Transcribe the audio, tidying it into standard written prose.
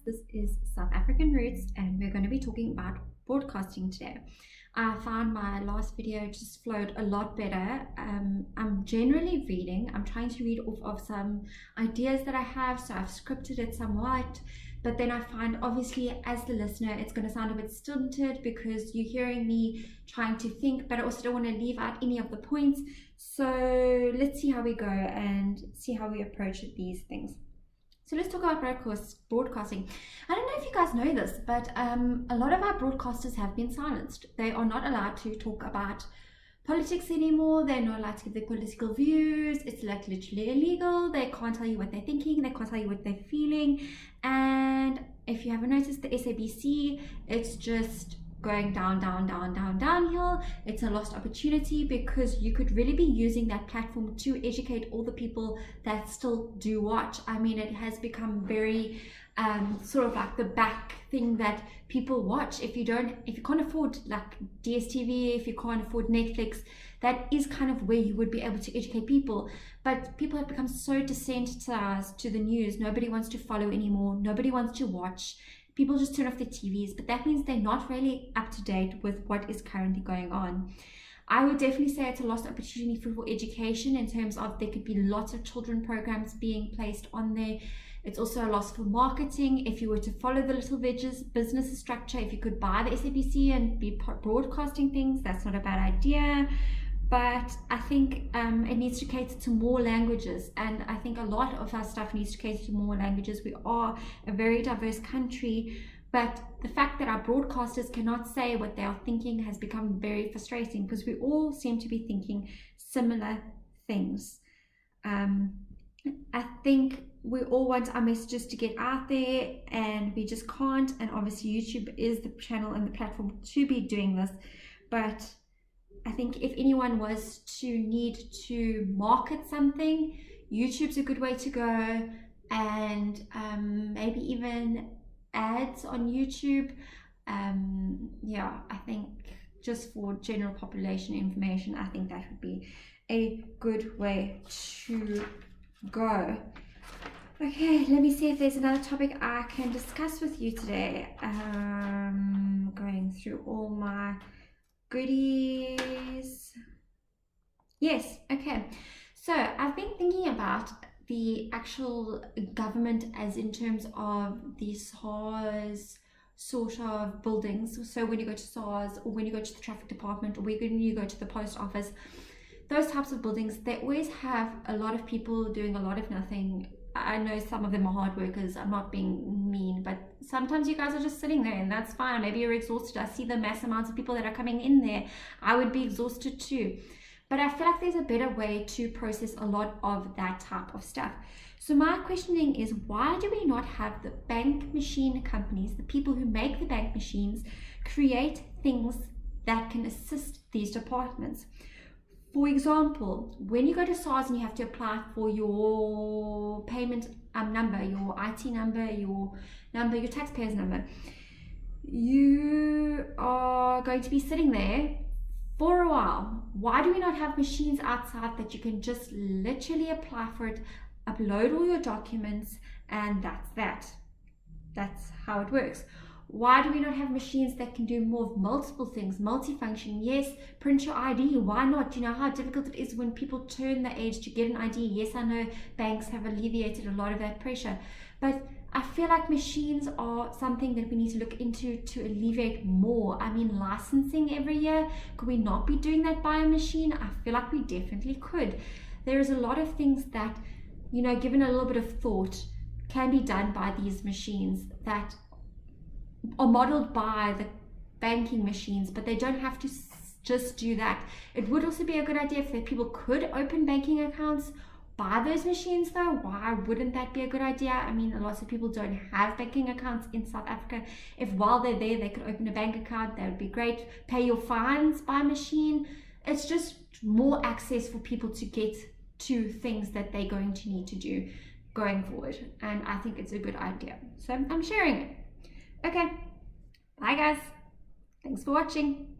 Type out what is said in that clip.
This is South African Roots, and we're going to be talking about broadcasting today. I found my last video just flowed a lot better. I'm generally reading. I'm trying to read off of some ideas that I have, so I've scripted it somewhat. But then I find, obviously, as the listener, it's going to sound a bit stunted because you're hearing me trying to think, but I also don't want to leave out any of the points. So let's see how we go and see how we approach these things. So let's talk about broadcasting. I don't know if you guys know this, but a lot of our broadcasters have been silenced. They are not allowed to talk about politics anymore. They're not allowed to give their political views. It's like literally illegal. They can't tell you what they're thinking. They can't tell you what they're feeling. And if you haven't noticed, the SABC, it's just going downhill. It's a lost opportunity because you could really be using that platform to educate all the people that still do watch. I mean, it has become very sort of like the back thing that people watch. If you can't afford like DSTV, if you can't afford Netflix, that is kind of where you would be able to educate people. But people have become so desensitized to the news. Nobody wants to follow anymore. Nobody wants to watch. People just turn off their TVs, but that means they're not really up to date with what is currently going on. I would definitely say it's a lost opportunity for education in terms of there could be lots of children programs being placed on there. It's also a loss for marketing. If you were to follow the Little Veggies business structure, if you could buy the SABC and be broadcasting things, that's not a bad idea. But I think it needs to cater to more languages, and I think a lot of our stuff needs to cater to more languages. We are a very diverse country, but the fact that our broadcasters cannot say what they are thinking has become very frustrating because we all seem to be thinking similar things. I think we all want our messages to get out there, and we just can't. And obviously YouTube is the channel and the platform to be doing this, but I think if anyone was to need to market something, YouTube's a good way to go, and maybe even ads on YouTube. Yeah, I think just for general population information, I think that would be a good way to go. Okay, let me see if there's another topic I can discuss with you today. Going through all my goodies. Yes, okay. So I've been thinking about the actual government as in terms of the SARS sort of buildings. So when you go to SARS, or when you go to the traffic department, or when you go to the post office, those types of buildings, they always have a lot of people doing a lot of nothing. I know some of them are hard workers. I'm not being mean, but sometimes you guys are just sitting there, and that's fine. Maybe you're exhausted. I see the mass amounts of people that are coming in there. I would be exhausted too. But I feel like there's a better way to process a lot of that type of stuff. So my questioning is, why do we not have the bank machine companies, the people who make the bank machines, create things that can assist these departments? For example, when you go to SARS and you have to apply for your payment number, your IT number, your taxpayer's number, you are going to be sitting there for a while. Why do we not have machines outside that you can just literally apply for it, upload all your documents, and that's that? That's how it works. Why do we not have machines that can do more of multiple things, multifunction? Yes, print your ID. Why not? You know how difficult it is when people turn the age to get an ID. Yes, I know banks have alleviated a lot of that pressure, but I feel like machines are something that we need to look into to alleviate more. I mean, licensing every year, could we not be doing that by a machine? I feel like we definitely could. There is a lot of things that, you know, given a little bit of thought, can be done by these machines that are modeled by the banking machines, but they don't have to just do that. It would also be a good idea if people could open banking accounts by those machines though. Why wouldn't that be a good idea? I mean, lots of people don't have banking accounts in South Africa. If while they're there they could open a bank account, that would be great. Pay your fines by machine. It's just more access for people to get to things that they're going to need to do going forward, and I think it's a good idea, so I'm sharing it. Okay, bye guys. Thanks for watching.